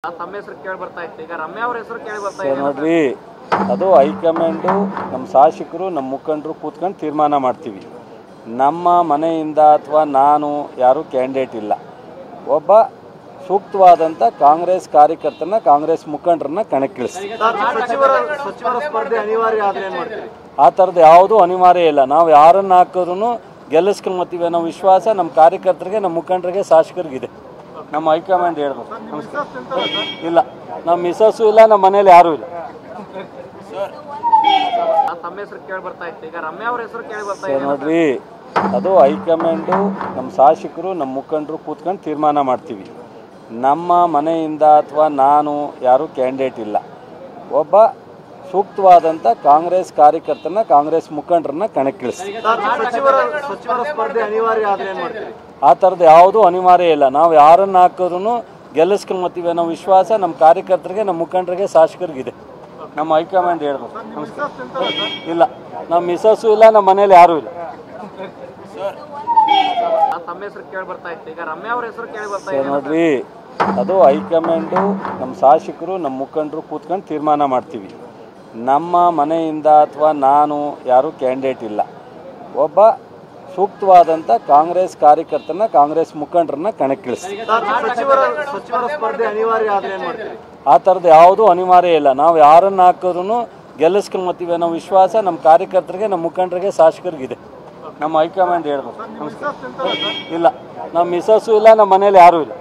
ತಮ್ಮ ಹೆಸರು ಕೇಳಿ ಬರ್ತಾ ಇತ್ತು. ಈಗ ರಮ್ಯಾ ಅವರ ಹೆಸರು ಕೇಳಿ ಬರ್ತಾ ಇದೆ ನೋಡ್ರಿ. ಅದು ಹೈಕಮಾಂಡು ನಮ್ಮ ಶಾಸಕರು ನಮ್ಮ ಮುಖಂಡರು ಕೂತ್ಕೊಂಡು ತೀರ್ಮಾನ ಮಾಡ್ತೀವಿ. ನಮ್ಮ ಮನೆಯಿಂದ ಅಥವಾ ನಾನು ಯಾರು ಕ್ಯಾಂಡಿಡೇಟ್ ಇಲ್ಲ. ಒಬ್ಬ ಸೂಕ್ತವಾದಂಥ ಕಾಂಗ್ರೆಸ್ ಕಾರ್ಯಕರ್ತನ ಕಾಂಗ್ರೆಸ್ ಮುಖಂಡರನ್ನ ಕಣಕ್ಕಿಳಿಸ್ತೀವಿ. ಸಚಿವರ ಸ್ಪರ್ಧೆ ಅನಿವಾರ್ಯ ಆದ್ರೆ ಏನು ಮಾಡ್ತೀವಿ? ಆ ಥರದ್ದು ಯಾವುದೂ ಅನಿವಾರ್ಯ ಇಲ್ಲ. ನಾವು ಯಾರನ್ನು ಹಾಕಿದ್ರೂ ಗೆಲ್ಲಿಸ್ಕೊಂಬತ್ತೀವಿ ಅನ್ನೋ ವಿಶ್ವಾಸ ನಮ್ಮ ಕಾರ್ಯಕರ್ತರಿಗೆ, ನಮ್ಮ ಮುಖಂಡರಿಗೆ, ಶಾಸಕರಿಗಿದೆ. ನಮ್ಮ ಹೈಕಮಾಂಡ್ ಹೇಳ್ಬೇಕು. ಇಲ್ಲ, ನಮ್ಮ ಮಿಸಸ್ಸು ಇಲ್ಲ, ನಮ್ಮ ಮನೇಲಿ ಯಾರೂ ಇಲ್ಲ. ತಮ್ಮ ಹೆಸರು ಕೇಳಿ ಬರ್ತಾ ಇತ್ತು. ಈಗ ರಮ್ಯಾ ಅವರ ಹೆಸರು ಕೇಳಿ ಬರ್ತಾ ಇದೆ ನೋಡ್ರಿ. ಅದು ಹೈಕಮಾಂಡು ನಮ್ಮ ಶಾಸಕರು ನಮ್ಮ ಮುಖಂಡರು ಕೂತ್ಕೊಂಡು ತೀರ್ಮಾನ ಮಾಡ್ತೀವಿ. ನಮ್ಮ ಮನೆಯಿಂದ ಅಥವಾ ನಾನು ಯಾರು ಕ್ಯಾಂಡಿಡೇಟ್ ಇಲ್ಲ. ಒಬ್ಬ ಸೂಕ್ತವಾದಂಥ ಕಾಂಗ್ರೆಸ್ ಕಾರ್ಯಕರ್ತನ ಕಾಂಗ್ರೆಸ್ ಮುಖಂಡರನ್ನ ಕಣಕ್ಕಿಳಿಸ್ತೀವಿ. ಸಚಿವರ ಸ್ಪರ್ಧೆ ಅನಿವಾರ್ಯ ಆದ್ರೆ ಏನು ಮಾಡ್ತೀವಿ? ಆ ಥರದ್ದು ಯಾವುದೂ ಅನಿವಾರ್ಯ ಇಲ್ಲ. ನಾವು ಯಾರನ್ನು ಹಾಕಿದ್ರೂ ಗೆಲ್ಲಿಸ್ಕೊಂಬತ್ತೀವಿ ಅನ್ನೋ ವಿಶ್ವಾಸ ನಮ್ಮ ಕಾರ್ಯಕರ್ತರಿಗೆ, ನಮ್ಮ ಮುಖಂಡರಿಗೆ, ಶಾಸಕರಿಗಿದೆ. ನಮ್ಮ ಹೈಕಮಾಂಡ್ ಹೇಳ್ಬೇಕು. ಇಲ್ಲ, ನಮ್ಮ ಮಿಸಸ್ಸು ಇಲ್ಲ, ನಮ್ಮ ಮನೇಲಿ ಯಾರೂ ಇಲ್ಲ. ತಮ್ಮ ಹೆಸರು ಕೇಳಿ ಬರ್ತಾ ಇತ್ತು. ಈಗ ರಮ್ಯಾ ಅವರ ಹೆಸರು ಕೇಳಿ ಬರ್ತಾ ಇದೆ ನೋಡ್ರಿ. ಅದು ಹೈಕಮಾಂಡು ನಮ್ಮ ಶಾಸಕರು ನಮ್ಮ ಮುಖಂಡರು ಕೂತ್ಕೊಂಡು ತೀರ್ಮಾನ ಮಾಡ್ತೀವಿ. ನಮ್ಮ ಮನೆಯಿಂದ ಅಥವಾ ನಾನು ಯಾರು ಕ್ಯಾಂಡಿಡೇಟ್ ಇಲ್ಲ. ಒಬ್ಬ ಸೂಕ್ತವಾದಂಥ ಕಾಂಗ್ರೆಸ್ ಕಾರ್ಯಕರ್ತನ ಕಾಂಗ್ರೆಸ್ ಮುಖಂಡರನ್ನ ಕಣಕ್ಕಿಳಿಸ್ತೀವಿ. ಸಚಿವರ ಸ್ಪರ್ಧೆ ಅನಿವಾರ್ಯ ಆದ್ರೆ ಏನು ಮಾಡ್ತೀವಿ? ಆ ಥರದ್ದು ಯಾವುದೂ ಅನಿವಾರ್ಯ ಇಲ್ಲ. ನಾವು ಯಾರನ್ನು ಹಾಕಿದ್ರೂ ಗೆಲ್ಲಿಸ್ಕೊಂಬತ್ತೀವಿ ಅನ್ನೋ ವಿಶ್ವಾಸ ನಮ್ಮ ಕಾರ್ಯಕರ್ತರಿಗೆ, ನಮ್ಮ ಮುಖಂಡರಿಗೆ, ಶಾಸಕರಿಗಿದೆ. ನಮ್ಮ ಹೈಕಮಾಂಡ್ ಹೇಳ್ಬೇಕು. ಇಲ್ಲ, ನಮ್ಮ ಮಿಸಸ್ಸು ಇಲ್ಲ, ನಮ್ಮ ಮನೇಲಿ ಯಾರೂ ಇಲ್ಲ.